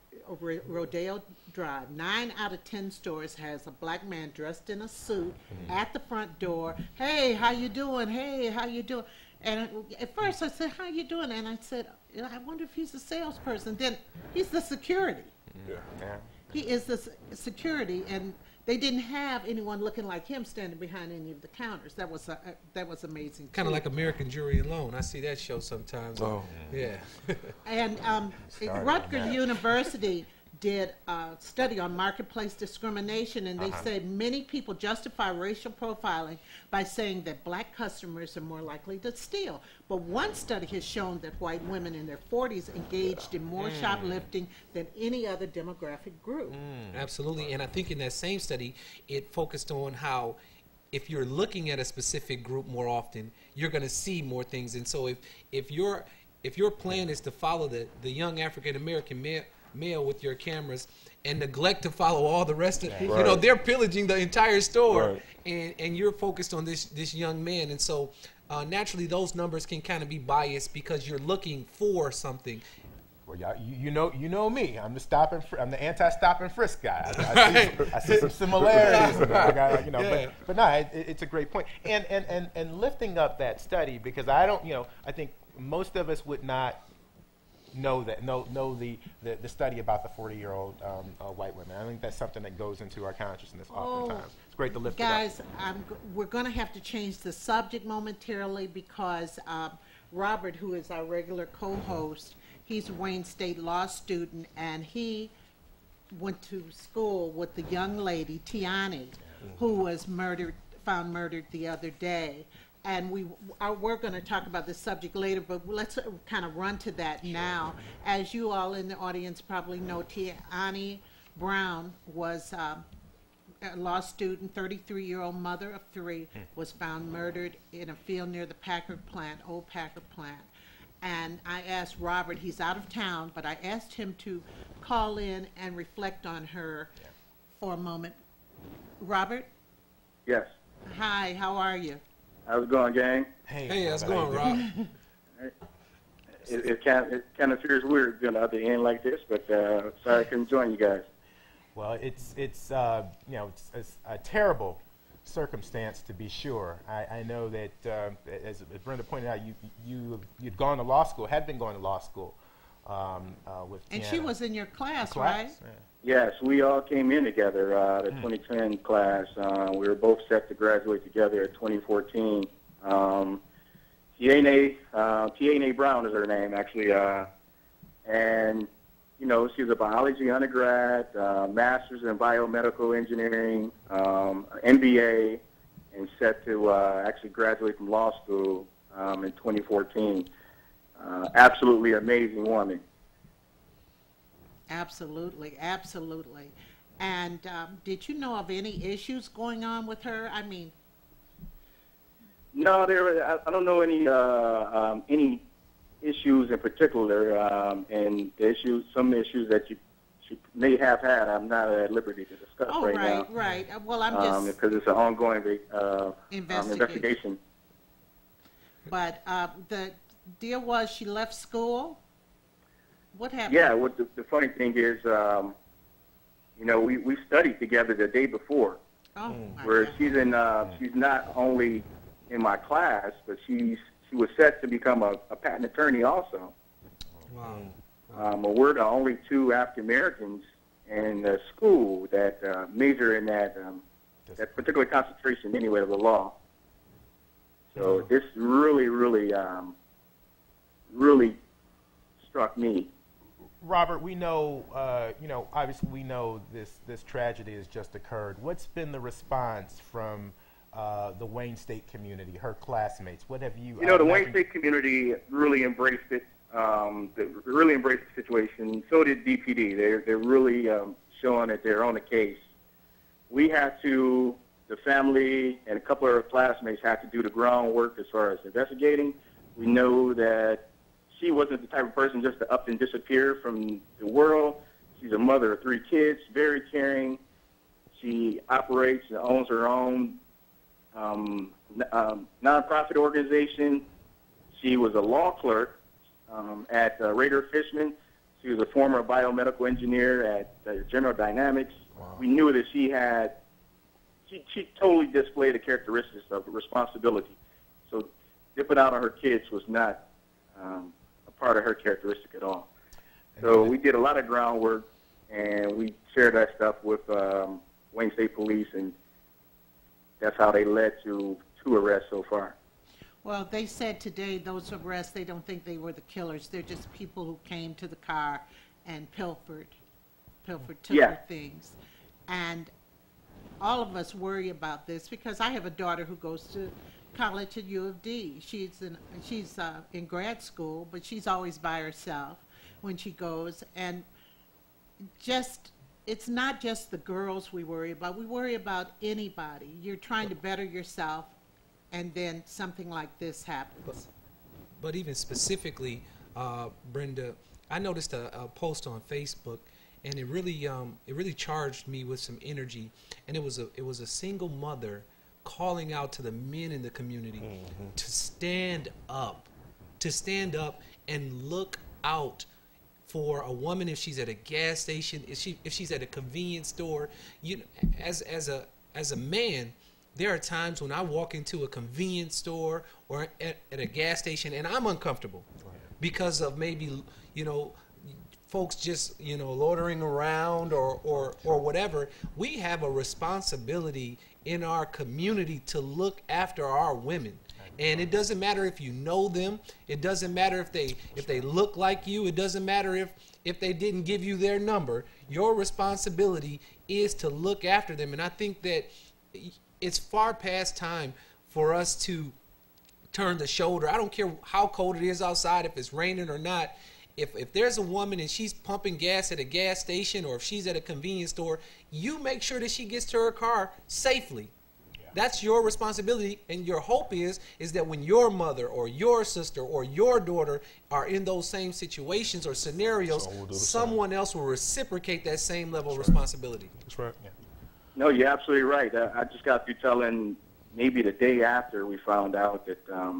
S1: Rodeo Drive, 9 out of 10 stores has a black man dressed in a suit at the front door. Hey, how you doing? Hey, how you doing? And at first I said, how you doing? And I said, I wonder if he's a salesperson. Then he's the security.
S2: Yeah.
S3: Yeah.
S1: He is the security, and they didn't have anyone looking like him standing behind any of the counters. That was amazing.
S4: Kind of
S1: too.
S4: like American Jury and Loan. I see that show sometimes.
S2: Oh.
S4: Yeah.
S1: And
S3: Started on
S1: Rutgers
S3: that.
S1: University did a study on marketplace discrimination, and they
S3: Uh-huh.
S1: said many people justify racial profiling by saying that black customers are more likely to steal. But one study has shown that white women in their 40s engaged in more shoplifting than any other demographic group.
S4: Absolutely. And I think in that same study, it focused on how if you're looking at a specific group more often, you're going to see more things. And so if your plan is to follow the young African American male with your cameras and neglect to follow all the rest of
S2: Right.
S4: they're pillaging the entire store,
S2: Right.
S4: and you're focused on this young man. And so naturally those numbers can kind of be biased because you're looking for something.
S3: Well, y'all, you know me. I'm I'm the anti-stop and frisk guy. I see some similarities. I got,
S4: Yeah.
S3: but no, it's a great point. And lifting up that study, because I think most of us would not know the study about the 40-year-old white women. I think that's something that goes into our consciousness oftentimes. It's great to lift
S1: Guys,
S3: it up.
S1: we're going to have to change the subject momentarily because Robert, who is our regular co-host, he's a Wayne State law student, and he went to school with the young lady, Tiani, who was found murdered the other day. And we're going to talk about this subject later, but let's kind of run to that now. As you all in the audience probably know, Tiani Brown was a law student, 33-year-old mother of 3, was found murdered in a field near the Packard plant, old Packard plant. And I asked Robert, he's out of town, but I asked him to call in and reflect on her for a moment. Robert?
S7: Yes.
S1: Hi, how are you?
S7: How's it going, gang?
S4: Hey, how's it going, Rob?
S7: It kind of feels weird being at the end like this, but sorry I couldn't join you guys.
S3: Well, it's a terrible circumstance to be sure. I know that as Brenda pointed out, you'd gone to law school, had been going to law school with
S1: And
S3: Tiana.
S1: she was in your class,
S3: Class?
S1: right?
S7: Yes, we all came in together, the 2010 class. We were both set to graduate together in 2014. Tiene Brown is her name, actually. And, you know, she's a biology undergrad, master's in biomedical engineering, MBA, and set to actually graduate from law school in 2014. Absolutely amazing woman.
S1: Absolutely, absolutely. And did you know of any issues going on with her? I mean,
S7: No, I don't know any issues in particular, and some issues that she may have had. I'm not at liberty to discuss
S1: oh,
S7: right
S1: right,
S7: now.
S1: right. Well, I'm just
S7: Because it's an ongoing
S1: investigation. But the deal was she left school. What happened?
S7: Yeah. What the funny thing is, you know, we studied together the day before.
S1: Oh, my
S7: Where
S1: God.
S7: she's not only in my class, but she was set to become a patent attorney also.
S4: Wow.
S7: We're the only two African Americans in the school that major in that particular concentration anyway of the law. So this really, really, really struck me.
S3: Robert, we know, obviously we know this tragedy has just occurred. What's been the response from the Wayne State community, her classmates? What have you?
S7: You know, the Wayne State community really embraced it. They really embraced the situation. So did DPD. They're really showing that they're on the case. We had to, the family and a couple of our classmates had to do the groundwork as far as investigating. We know that she wasn't the type of person just to up and disappear from the world. She's a mother of 3 kids, very caring. She operates and owns her own nonprofit organization. She was a law clerk at Rader Fishman. She was a former biomedical engineer at General Dynamics. Wow. We knew that she totally displayed the characteristics of responsibility. So dipping out on her kids was not a part of her characteristic at all. So we did a lot of groundwork, and we shared that stuff with Wayne State Police, and that's how they led to 2 arrests so far.
S1: Well, they said today those arrests, they don't think they were the killers. They're just people who came to the car and pilfered, took her things. And all of us worry about this because I have a daughter who goes to college at U of D. She's in grad school, but she's always by herself when she goes. And it's not just the girls we worry about. We worry about anybody. You're trying to better yourself, and then something like this happens.
S4: But even specifically, Brenda, I noticed a post on Facebook, and it really charged me with some energy. And it was a single mother calling out to the men in the community to stand up and look out for a woman if she's at a gas station, if she's at a convenience store. As a man, there are times when I walk into a convenience store or at a gas station and I'm uncomfortable because of maybe, folks just, loitering around or whatever. We have a responsibility in our community to look after our women. And it doesn't matter if you know them. It doesn't matter if they look like you. It doesn't matter if they didn't give you their number. Your responsibility is to look after them. And I think that it's far past time for us to turn the shoulder. I don't care how cold it is outside, if it's raining or not. If there's a woman and she's pumping gas at a gas station or if she's at a convenience store, you make sure that she gets to her car safely. That's your responsibility, and your hope is that when your mother or your sister or your daughter are in those same situations or scenarios, someone else will reciprocate that same level of responsibility.
S2: That's right. Yeah.
S7: No, you're absolutely right. I just got through telling maybe the day after we found out that, as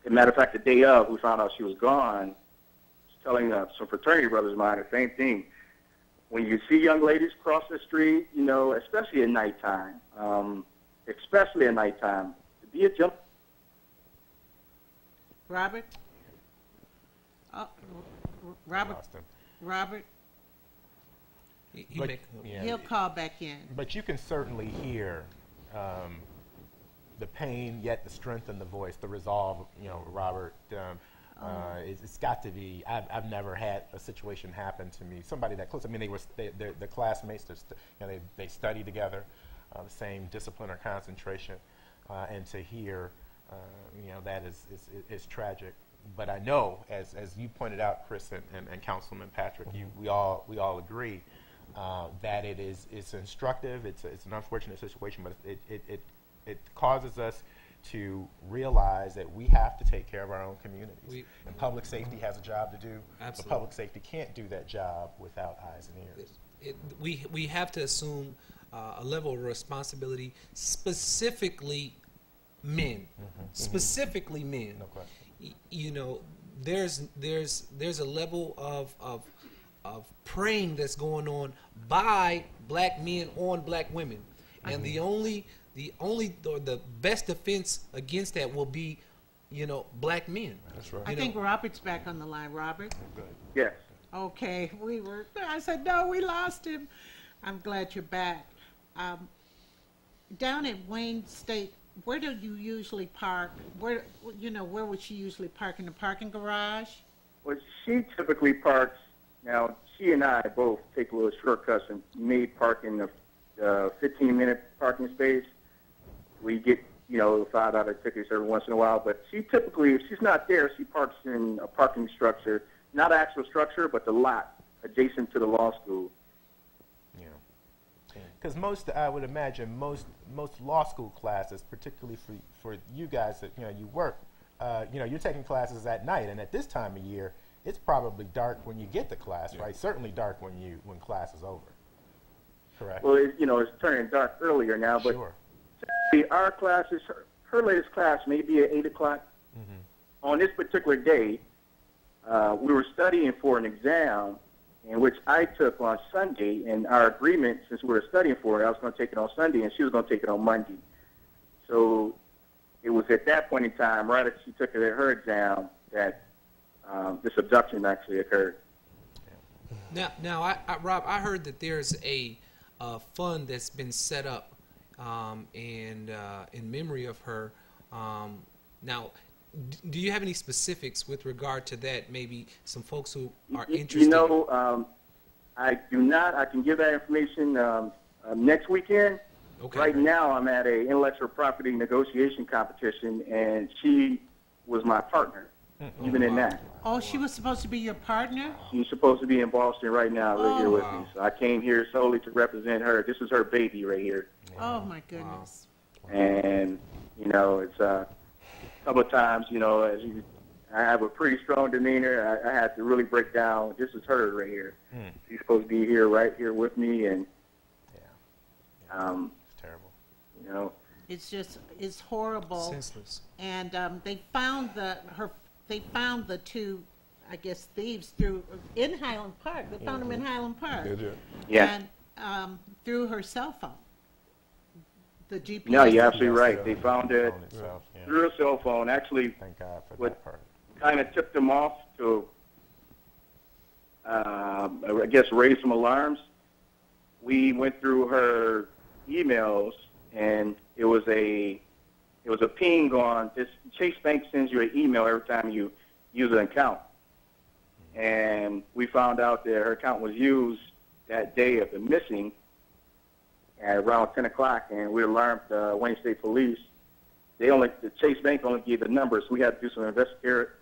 S7: a matter of fact, the day of we found out she was gone, telling some fraternity brothers of mine the same thing. When you see young ladies cross the street, especially at nighttime, be a jump.
S1: Robert? Robert?
S3: He'll
S1: call back in.
S3: But you can certainly hear, the pain, yet the strength in the voice, the resolve. Robert. It's got to be. I've never had a situation happen to me. Somebody that close. I mean, they're the classmates. They study together, the same discipline or concentration, and to hear, that is tragic. But I know, as you pointed out, Chris and Councilman Patrick, we all agree that it's instructive. It's an unfortunate situation, but it causes us to realize that we have to take care of our own communities. And public safety has a job to do.
S4: Absolutely.
S3: But public safety can't do that job without eyes and ears.
S4: We have to assume a level of responsibility, specifically men. Specifically men.
S3: No question.
S4: There's a level of preying that's going on by black men on black women, and the best defense against that will be, black men.
S2: That's right.
S1: I think Robert's back on the line. Robert?
S7: Yes.
S1: Okay, I said, no, we lost him. I'm glad you're back. Down at Wayne State, where do you usually park? Where would she usually park? In the parking garage?
S7: Well, she typically parks. Now, she and I both take little shortcuts and may park in the 15-minute parking space. We get, $5 tickets every once in a while. But she typically, if she's not there, she parks in a parking structure, not actual structure, but the lot adjacent to the law school.
S3: Because I would imagine most law school classes, particularly for you guys that you work, you're taking classes at night, and at this time of year, it's probably dark when you get to class, right? Certainly dark when class is over. Correct.
S7: Well, it's turning dark earlier now, but
S3: sure.
S7: Our classes, her latest class may be at 8 o'clock. On this particular day, we were studying for an exam in which I took on Sunday, and our agreement, since we were studying for it, I was going to take it on Sunday, and she was going to take it on Monday. So it was at that point in time, right as she took her exam, that this abduction actually occurred.
S4: Now, Rob, I heard that there's a fund that's been set up in memory of her. Now, do you have any specifics with regard to that? Maybe some folks who are interested.
S7: I do not. I can give that information next weekend.
S4: Okay.
S7: Right now, I'm at a intellectual property negotiation competition, and she was my partner, even in that.
S1: Oh, she was supposed to be your partner?
S7: She's supposed to be in Boston right now, right here with me. So I came here solely to represent her. This is her baby right here.
S1: Oh, my goodness.
S7: And, it's a couple of times, I have a pretty strong demeanor. I had to really break down. This is her right here. She's supposed to be here, right here with me. And,
S3: it's terrible.
S1: It's horrible.
S4: Senseless.
S1: And they found the two, I guess, thieves in Highland Park. They found them in Highland Park.
S7: Yeah.
S1: And through her cell phone. The GPS.
S7: No, you're absolutely right. They found it
S3: Itself,
S7: through her cell phone. Actually,
S3: Thank God for
S7: what
S3: that part.
S7: kind of tipped them off to, I guess, raise some alarms. We went through her emails, and it was a ping on this. Chase Bank sends you an email every time you use an account, and we found out that her account was used that day of the missing at around 10 o'clock, and we alarmed Wayne State Police. The Chase Bank only gave the numbers, so we had to do some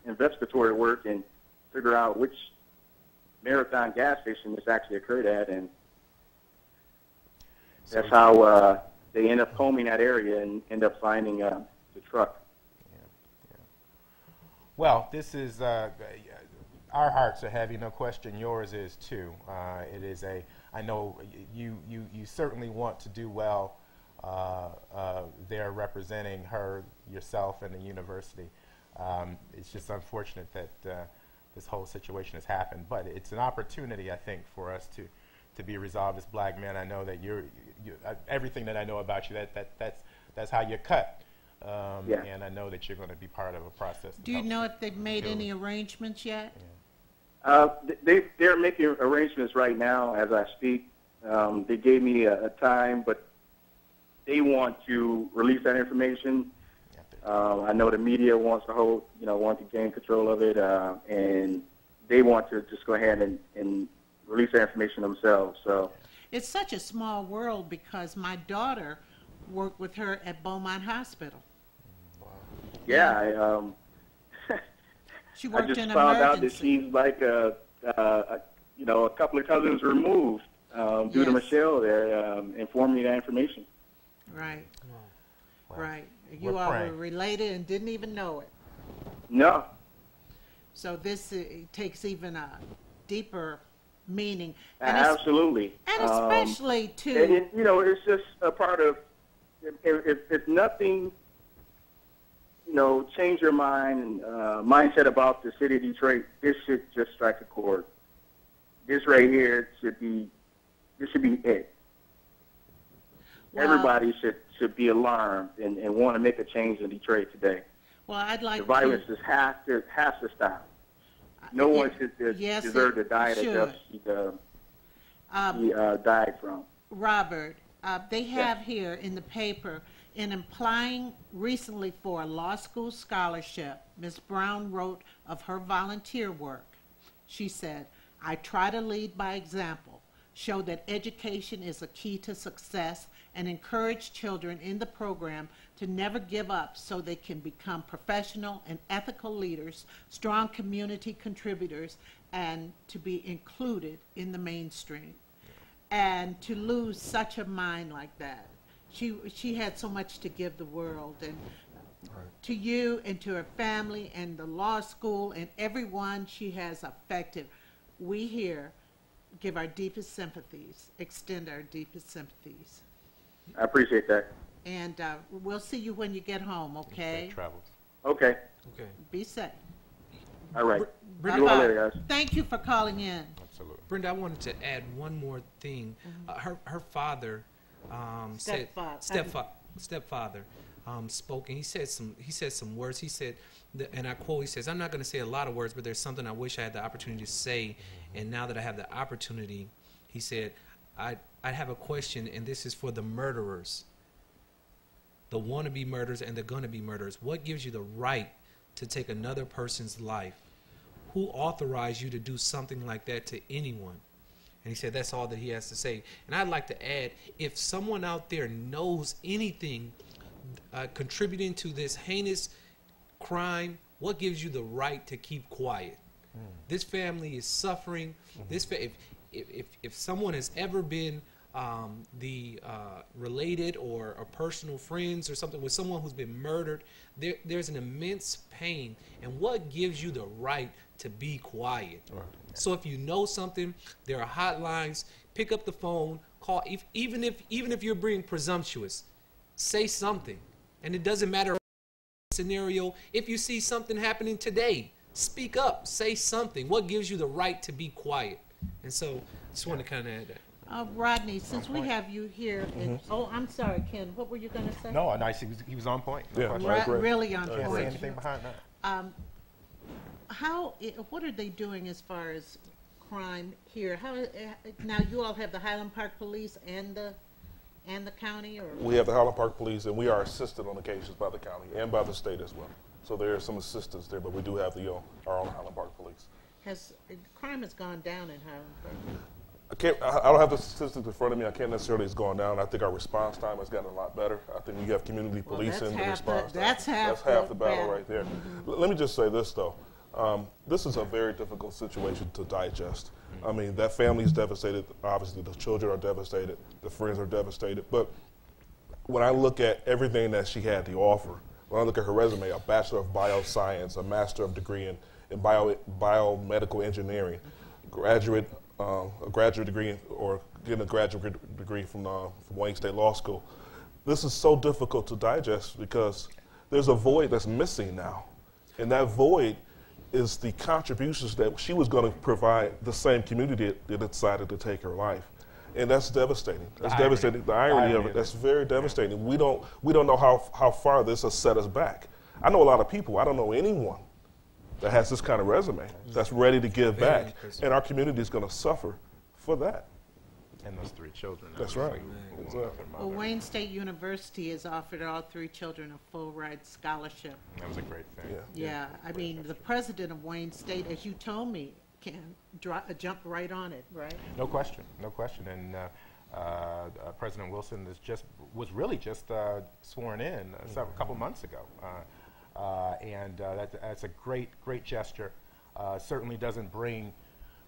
S7: investigatory work and figure out which Marathon gas station this actually occurred at, and that's how they end up combing that area and end up finding the truck.
S3: Well, this is our hearts are heavy, no question. Yours is too. It is I know you certainly want to do well there representing her, yourself, and the university. It's just unfortunate that this whole situation has happened, but it's an opportunity, I think, for us to be resolved as black men. I know that you're everything that I know about you, that's how you're cut. And I know that you're going to be part of a process.
S1: Do you know if they've made any arrangements yet?
S7: They're making arrangements right now as I speak. They gave me a time, but they want to release that information. I know the media wants to want to gain control of it, and they want to just go ahead and release that information themselves. So
S1: It's such a small world because my daughter worked with her at Beaumont Hospital.
S7: yeah,
S1: She
S7: I
S1: worked
S7: just
S1: in
S7: found out that
S1: emergency.
S7: she's like a couple of cousins removed due to
S1: Yes.
S7: Michelle there informing me that information.
S1: Right,
S3: Well,
S1: right.
S3: we're
S1: You all were
S3: praying.
S1: related and didn't even know it.
S7: No,
S1: So this takes even a deeper meaning. And
S7: absolutely.
S1: And especially to,
S7: It's just a part of, if nothing, change your mind and mindset about the city of Detroit, this should just strike a chord. This right here should be it.
S1: well,
S7: Everybody should be alarmed and want to make a change in Detroit today.
S1: well, I'd like
S7: The violence
S1: to,
S7: just has to stop. No one should
S1: yes,
S7: deserve
S1: it
S7: to die that
S1: should.
S7: he died from.
S1: Robert, they have here in the paper, in applying recently for a law school scholarship, Ms. Brown wrote of her volunteer work. She said, "I try to lead by example, show that education is a key to success, and encourage children in the program to never give up so they can become professional and ethical leaders, strong community contributors, and to be included in the mainstream." And to lose such a mind like that, she had so much to give the world, and to you and to her family and the law school and everyone she has affected, we here give our deepest sympathies, extend our deepest sympathies.
S7: I appreciate that.
S1: And we'll see you when you get home, okay?
S3: Safe travels.
S7: Okay.
S4: Okay.
S1: Be safe.
S7: All right.
S4: Brenda,
S7: See you all
S1: Bye-bye.
S7: later, guys.
S1: Thank you for calling in.
S3: Absolutely.
S4: Brenda, I wanted to add one more thing. Her father said stepfather spoke, and he said some words. He said, and I quote, he says, "I'm not going to say a lot of words, but there's something I wish I had the opportunity to say, and now that I have the opportunity," he said, I have a question, and this is for the murderers, the wannabe murderers and the gonna be murderers. What gives you the right to take another person's life? Who authorized you to do something like that to anyone? And he said that's all that he has to say. And I'd like to add, if someone out there knows anything contributing to this heinous crime, what gives you the right to keep quiet? This family is suffering. If someone has ever been related or personal friends or something with someone who's been murdered, there's an immense pain. And what gives you the right to be quiet? Right. So if you know something, there are hotlines. Pick up the phone, call. Even if you're being presumptuous, say something. And it doesn't matter scenario. If you see something happening today, speak up. Say something. What gives you the right to be quiet? And so I just want to kind of add that.
S1: Rodney, since we have you here, and, I'm sorry, Ken, what were you going to say?
S3: No, nice. He was on point. No
S2: Yeah.
S3: question.
S2: I agree.
S1: Really on
S3: Can't say
S1: point.
S3: anything behind that.
S1: What are they doing as far as crime here? Now you all have the Highland Park Police and the county, or
S2: We have the Highland Park Police, and we are assisted on occasions by the county and by the state as well. So there is some assistance there, but we do have our own Highland Park Police.
S1: crime has gone down in Highland Park?
S2: I don't have the statistics in front of me. I can't necessarily it's gone down. I think our response time has gotten a lot better. I think you have community
S1: Well,
S2: policing the response time.
S1: that's half
S2: the
S1: the
S2: battle
S1: battle.
S2: right there. Let me just say this though. This is a very difficult situation to digest. I mean, that family is devastated. Obviously, the children are devastated. The friends are devastated. But when I look at everything that she had to offer, when I look at her resume, a Bachelor of Bioscience, a Master of Degree in Biomedical Engineering, a graduate degree or getting a graduate degree from Wayne State Law School. This is so difficult to digest because there's a void that's missing now. And that void is the contributions that she was going to provide the same community that decided to take her life. And that's devastating. That's devastating. The irony of it, that's very devastating. We don't know how far this has set us back. I know a lot of people. I don't know anyone that has this kind of resume that's ready to give back. And our community is going to suffer for that.
S3: and those 3 children.
S2: That's right. Exactly.
S1: Well, Wayne State University has offered all 3 children a full ride scholarship.
S3: That was a great thing.
S1: Yeah, I mean, the president of Wayne State, as you told me, can jump right on it, right?
S3: No question, no question. And President Wilson was really just sworn in a couple months ago, and that's a great gesture. Certainly doesn't bring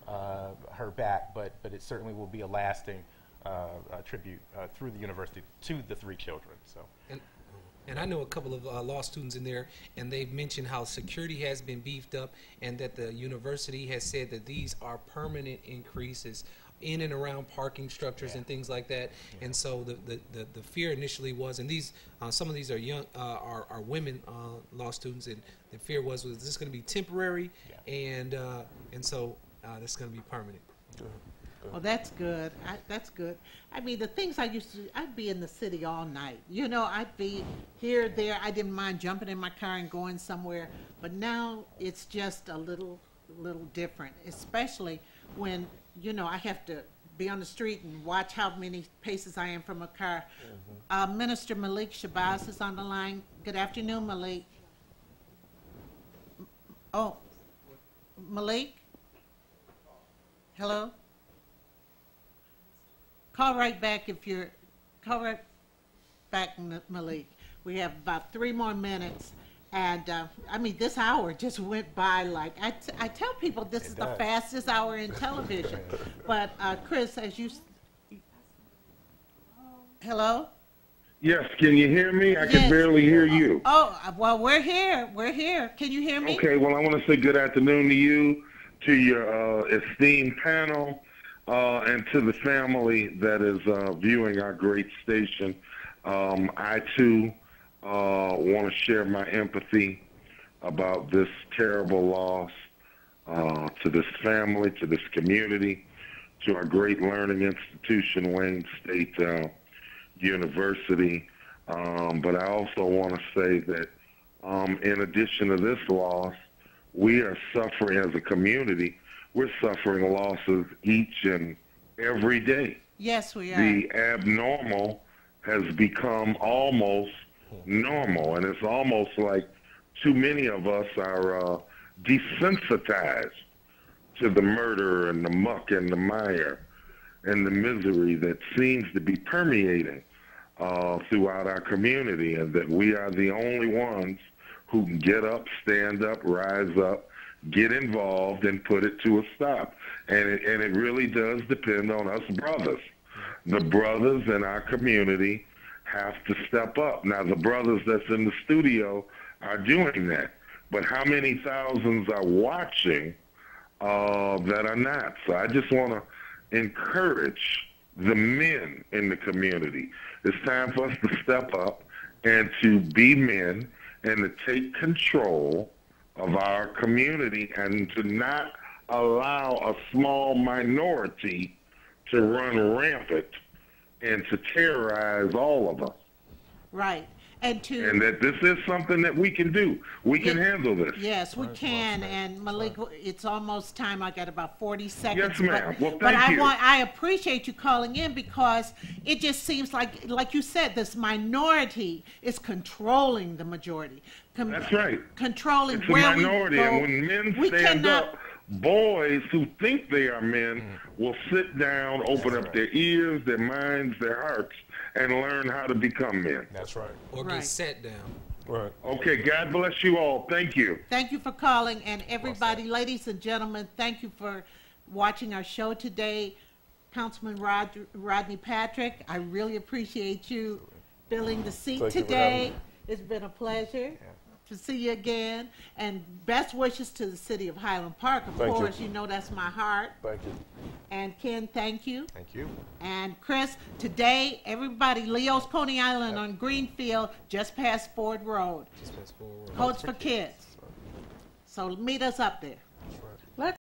S3: her back, but it certainly will be a lasting tribute through the university to the 3 children. So.
S4: And I know a couple of law students in there, and they've mentioned how security has been beefed up, and that the university has said that these are permanent increases in and around parking structures and things like that. And so the fear initially was, and these some of these are young are women law students, and the fear was this going to be temporary, and so this is going to be permanent.
S1: Oh, that's good. That's good. I mean, the things I used to, I'd be in the city all night. You know, I'd be here, there. I didn't mind jumping in my car and going somewhere. But now it's just a little different, especially when, you know, I have to be on the street and watch how many paces I am from a car. Minister Malik Shabazz is on the line. Good afternoon, Malik. Oh, Malik? Hello? Call right back Malik. We have about 3 more minutes. And I mean, this hour just went by like, I tell people this is the fastest hour in television. But Chris, as you, hello?
S8: Yes, can you hear me? I can barely hear you.
S1: Oh, well, we're here. We're here. Can you hear me?
S8: Okay, well, I want to say good afternoon to you, to your esteemed panel, and to the family that is viewing our great station. I, too, want to share my empathy about this terrible loss to this family, to this community, to our great learning institution, Wayne State University. But I also want to say that in addition to this loss, we are suffering as a community. We're suffering losses each and every day.
S1: Yes, we are.
S8: The abnormal has become almost normal, and it's almost like too many of us are desensitized to the murder and the muck and the mire and the misery that seems to be permeating throughout our community, and that we are the only ones who can get up, stand up, rise up, get involved, and put it to a stop. And it really does depend on us brothers. The brothers in our community have to step up. Now, the brothers that's in the studio are doing that. But how many thousands are watching that are not? So I just want to encourage the men in the community. It's time for us to step up and to be men and to take control of our community and to not allow a small minority to run rampant and to terrorize all of us.
S1: Right. And
S8: that this is something that we can do. We can handle this.
S1: Yes, we can. And Malik, it's almost time. I got about 40 seconds.
S8: Yes, ma'am. Well,
S1: but
S8: thank you.
S1: I appreciate you calling in, because it just seems like you said, this minority is controlling the majority.
S8: That's right.
S1: Controlling
S8: it's a
S1: where
S8: minority,
S1: we go.
S8: and when men stand up, boys who think they are men will sit down, open up their ears, their minds, their hearts, and learn how to become men.
S2: That's right.
S4: Or get sat down.
S2: Right.
S8: Okay, God bless you all. Thank you.
S1: Thank you for calling. And everybody, ladies and gentlemen, thank you for watching our show today. Councilman Rodney Patrick, I really appreciate you filling the seat today. It's been a pleasure to see you again. And best wishes to the city of Highland Park. Of course, you know that's my heart.
S2: Thank you.
S1: And Ken, thank you.
S3: Thank you.
S1: And Chris, today, everybody, Leo's Pony Island on Greenfield, just past Ford Road.
S4: Just fast forward.
S1: Coats for Kids. So meet us up there.